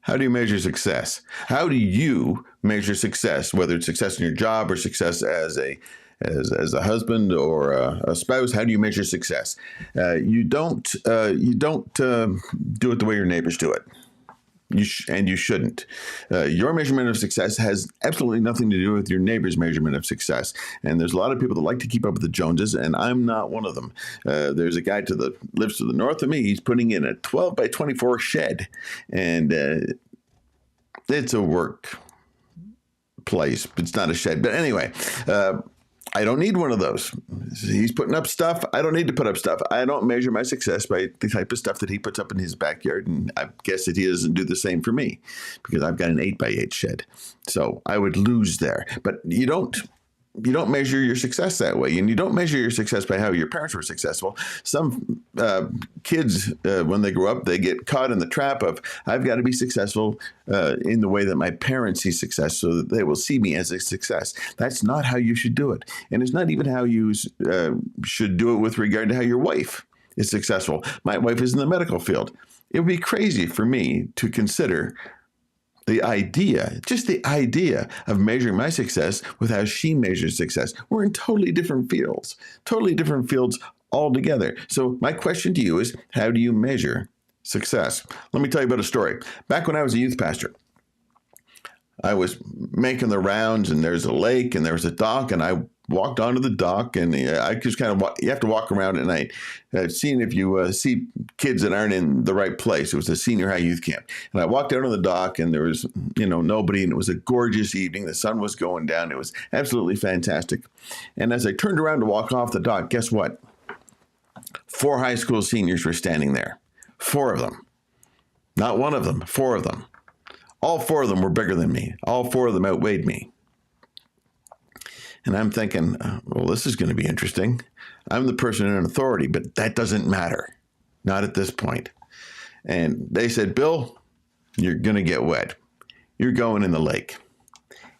How do you measure success? How do you measure success, whether it's success in your job or success as a husband or a spouse? How do you measure success? You don't do it the way your neighbors do it. And you shouldn't. Your measurement of success has absolutely nothing to do with your neighbor's measurement of success. And there's a lot of people that like to keep up with the Joneses, and I'm not one of them. There's a guy lives to the north of me. He's putting in a 12 by 24 shed, and it's a work place. It's not a shed, but anyway. I don't need one of those. He's putting up stuff. I don't need to put up stuff. I don't measure my success by the type of stuff that he puts up in his backyard. And I guess that he doesn't do the same for me because I've got an 8 by 8 shed. So I would lose there. But you don't measure your success that way. And you don't measure your success by how your parents were successful. Some kids, when they grow up, they get caught in the trap of, I've got to be successful in the way that my parents see success so that they will see me as a success. That's not how you should do it. And it's not even how you should do it with regard to how your wife is successful. My wife is in the medical field. It would be crazy for me to consider just the idea of measuring my success with how she measures success. We're in totally different fields altogether. So my question to you is, how do you measure success? Let me tell you about a story. Back when I was a youth pastor, I was making the rounds, and there's a lake and there's a dock, and I walked onto the dock, and I just kind of you have to walk around at night, seeing if you see kids that aren't in the right place. It was a senior high youth camp, and I walked out on the dock, and there was nobody, and it was a gorgeous evening. The sun was going down. It was absolutely fantastic. And as I turned around to walk off the dock, guess what? 4 high school seniors were standing there. 4 of them, not one of them, 4 of them. All 4 of them were bigger than me. All 4 of them outweighed me. And I'm thinking, well, this is going to be interesting. I'm the person in authority, but that doesn't matter. Not at this point. And they said, Bill, you're going to get wet. You're going in the lake.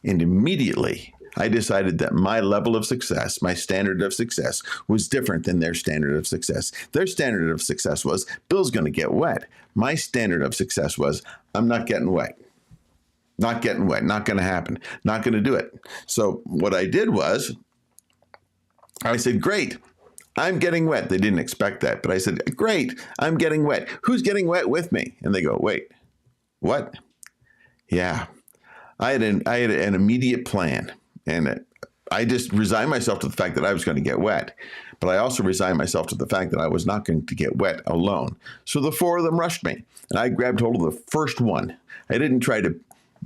And immediately I decided that my level of success, my standard of success, was different than their standard of success. Their standard of success was, Bill's going to get wet. My standard of success was, I'm not getting wet. Not getting wet, not going to happen, not going to do it. So what I did was, I said, great, I'm getting wet. They didn't expect that, but I said, great, I'm getting wet. Who's getting wet with me? And they go, wait, what? Yeah, I had an immediate plan, and I just resigned myself to the fact that I was going to get wet. But I also resigned myself to the fact that I was not going to get wet alone. So the 4 of them rushed me, and I grabbed hold of the first one. I didn't try to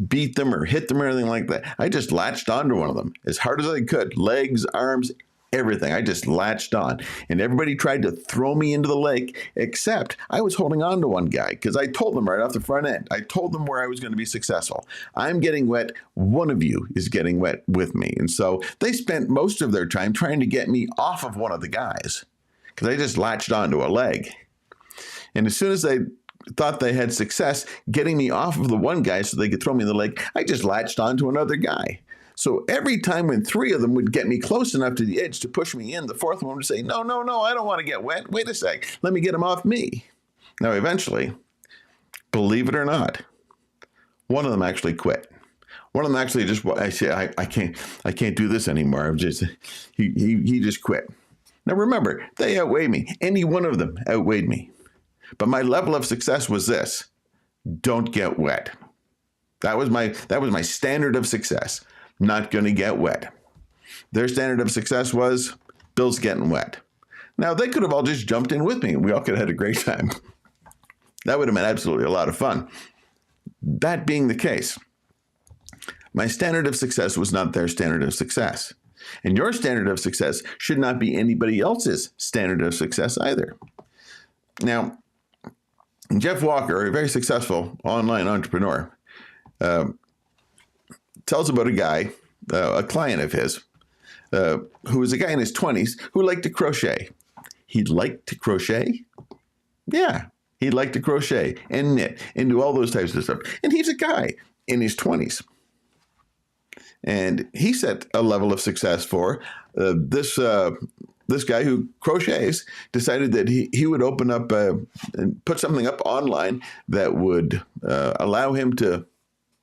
beat them or hit them or anything like that. I just latched onto one of them as hard as I could. Legs, arms, everything. I just latched on. And everybody tried to throw me into the lake, except I was holding on to one guy because I told them right off the front end. I told them where I was going to be successful. I'm getting wet. One of you is getting wet with me. And so they spent most of their time trying to get me off of one of the guys because I just latched onto a leg. And as soon as they thought they had success getting me off of the one guy so they could throw me in the lake, I just latched onto another guy. So every time when 3 of them would get me close enough to the edge to push me in, the 4th one would say, no, I don't want to get wet. Wait a sec. Let me get him off me. Now, eventually, believe it or not, one of them actually quit. One of them actually I said, I can't do this anymore. He just quit. Now, remember, they outweighed me. Any one of them outweighed me. But my level of success was this: don't get wet. That was my standard of success. Not going to get wet. Their standard of success was, Bill's getting wet. Now, they could have all just jumped in with me, and we all could have had a great time. That would have been absolutely a lot of fun. That being the case, my standard of success was not their standard of success. And your standard of success should not be anybody else's standard of success either. Now, Jeff Walker, a very successful online entrepreneur, tells about a guy, a client of his, who was a guy in his 20s who liked to crochet. He liked to crochet? Yeah, he liked to crochet and knit and do all those types of stuff. And he's a guy in his 20s. And he set a level of success for this this guy who crochets decided that he would open up and put something up online that would allow him to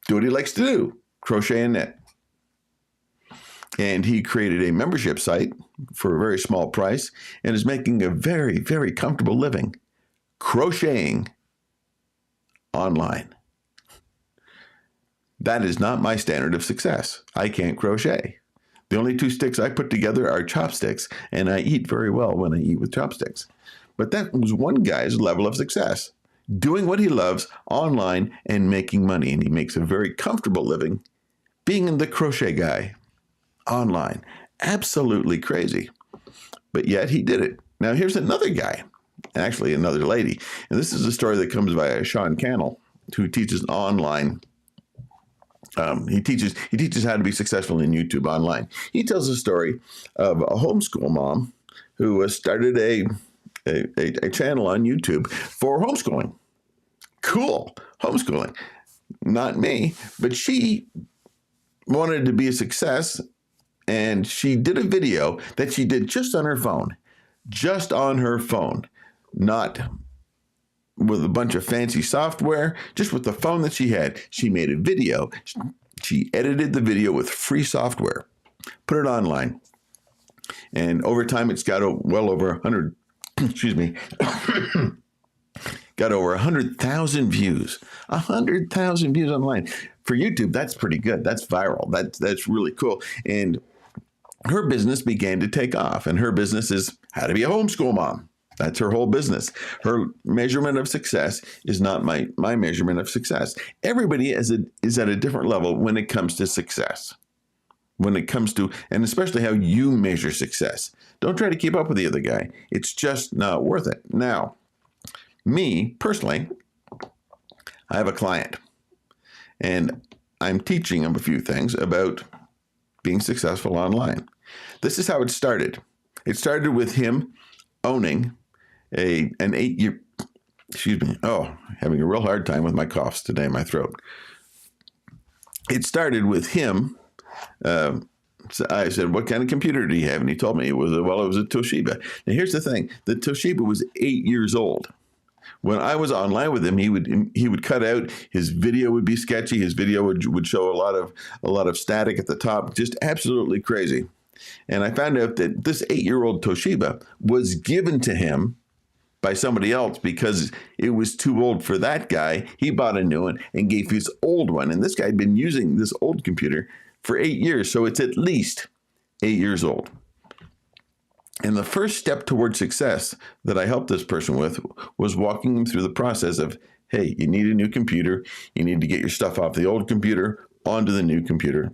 do what he likes to do, crochet and knit. And he created a membership site for a very small price and is making a very, very comfortable living crocheting online. That is not my standard of success. I can't crochet. The only two sticks I put together are chopsticks, and I eat very well when I eat with chopsticks. But that was one guy's level of success, doing what he loves online and making money. And he makes a very comfortable living being the crochet guy online. Absolutely crazy. But yet he did it. Now here's another guy, actually another lady. And this is a story that comes by Sean Cannell, who teaches online. He teaches how to be successful in YouTube online. He tells a story of a homeschool mom who started a channel on YouTube for homeschooling. Cool, homeschooling. Not me, but she wanted to be a success, and she did a video that she did just on her phone, not with a bunch of fancy software, just with the phone that she had. She made a video. She edited the video with free software, put it online. And over time, it's got well over 100, got over 100,000 views. 100,000 views online. For YouTube, that's pretty good. That's viral. That's really cool. And her business began to take off. And her business is how to be a homeschool mom. That's her whole business. Her measurement of success is not my measurement of success. Everybody is at a different level when it comes to success. When it comes to, and especially how you measure success. Don't try to keep up with the other guy. It's just not worth it. Now, me, personally, I have a client. And I'm teaching him a few things about being successful online. This is how it started. It started with him owning an 8-year, having a real hard time with my coughs today in my throat. It started with him. So I said, what kind of computer do you have? And he told me it was a Toshiba. Now here's the thing. The Toshiba was 8 years old. When I was online with him, he would cut out, his video would be sketchy. His video would show a lot of static at the top, just absolutely crazy. And I found out that this 8-year-old Toshiba was given to him by somebody else because it was too old for that guy. He bought a new one and gave his old one. And this guy had been using this old computer for 8 years. So it's at least 8 years old. And the first step toward success that I helped this person with was walking them through the process of, hey, you need a new computer. You need to get your stuff off the old computer onto the new computer.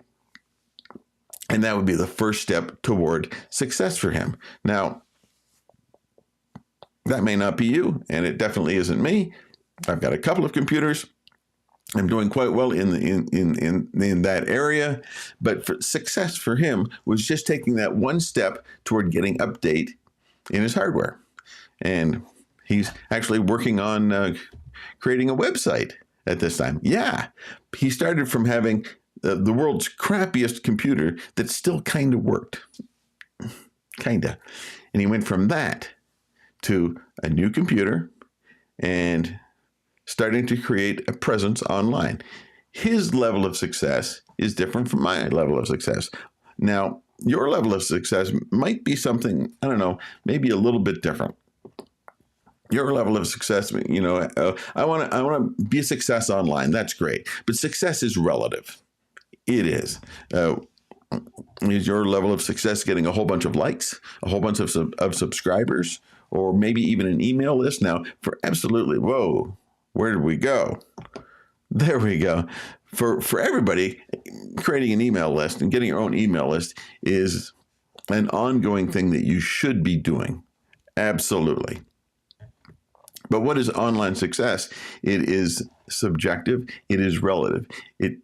And that would be the first step toward success for him. Now, that may not be you, and it definitely isn't me. I've got a couple of computers. I'm doing quite well in that area, but for success for him was just taking that one step toward getting update in his hardware. And he's actually working on creating a website at this time. Yeah, he started from having the world's crappiest computer that still kind of worked. Kinda. And he went from that to a new computer and starting to create a presence online. His level of success is different from my level of success. Now, your level of success might be something, I don't know, maybe a little bit different. Your level of success, I want to be a success online. That's great. But success is relative. It is. Is your level of success getting a whole bunch of likes, a whole bunch of subscribers, or maybe even an email list? Now, for absolutely, whoa, where did we go? There we go. For everybody, creating an email list and getting your own email list is an ongoing thing that you should be doing. Absolutely. But what is online success? It is subjective. It is relative. If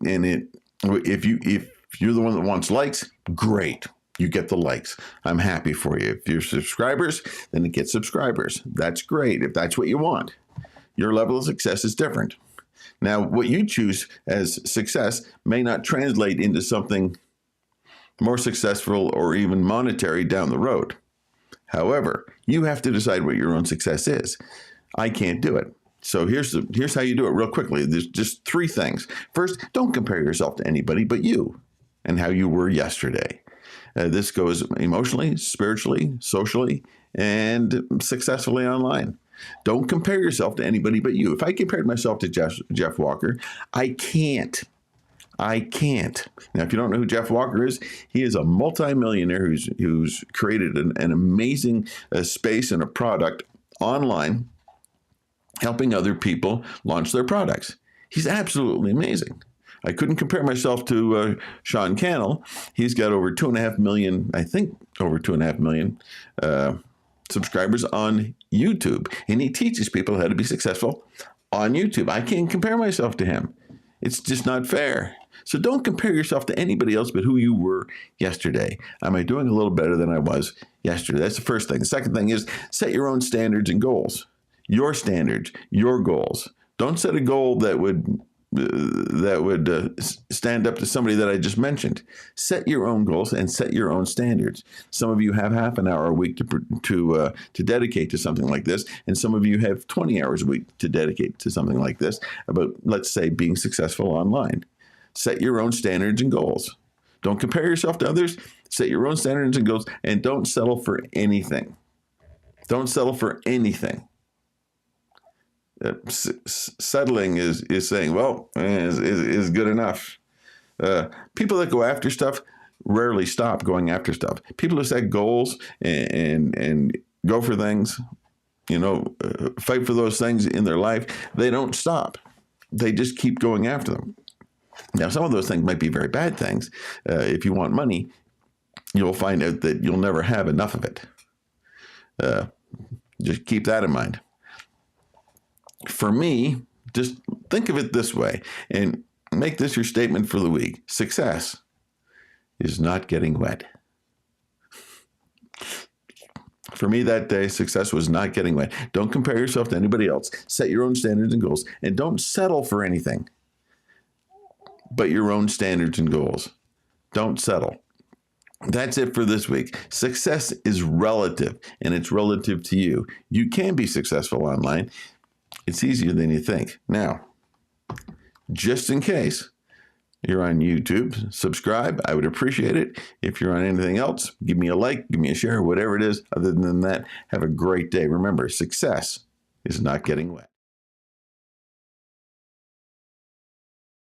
you're the one that wants likes, great. You get the likes. I'm happy for you. If you're subscribers, then it gets subscribers. That's great. If that's what you want. Your level of success is different. Now, what you choose as success may not translate into something more successful or even monetary down the road. However, you have to decide what your own success is. I can't do it. So here's how you do it real quickly. There's just 3 things. First, don't compare yourself to anybody but you and how you were yesterday. This goes emotionally, spiritually, socially, and successfully online. Don't compare yourself to anybody but you. If I compared myself to Jeff Walker, I can't. Now, if you don't know who Jeff Walker is, he is a multimillionaire who's created an amazing space and a product online, helping other people launch their products. He's absolutely amazing. I couldn't compare myself to Sean Cannell. He's got over 2.5 million, I think over 2.5 million subscribers on YouTube. And he teaches people how to be successful on YouTube. I can't compare myself to him. It's just not fair. So don't compare yourself to anybody else but who you were yesterday. Am I doing a little better than I was yesterday? That's the first thing. The second thing is set your own standards and goals. Your standards, your goals. Don't set a goal that would stand up to somebody that I just mentioned. Set your own goals and set your own standards. Some of you have half an hour a week to dedicate to something like this, and some of you have 20 hours a week to dedicate to something like this about, let's say, being successful online. Set your own standards and goals. Don't compare yourself to others. Set your own standards and goals, and don't settle for anything. Don't settle for anything. Settling is saying, well, is good enough. People that go after stuff rarely stop going after stuff. People who set goals and go for things, fight for those things in their life, they don't stop. They just keep going after them. Now, some of those things might be very bad things. If you want money, you'll find out that you'll never have enough of it. Just keep that in mind. For me, just think of it this way and make this your statement for the week. Success is not getting wet. For me that day, success was not getting wet. Don't compare yourself to anybody else. Set your own standards and goals, and don't settle for anything but your own standards and goals. Don't settle. That's it for this week. Success is relative, and it's relative to you. You can be successful online. It's easier than you think. Now, just in case you're on YouTube, subscribe. I would appreciate it. If you're on anything else, give me a like, give me a share, whatever it is. Other than that, have a great day. Remember, success is not getting wet.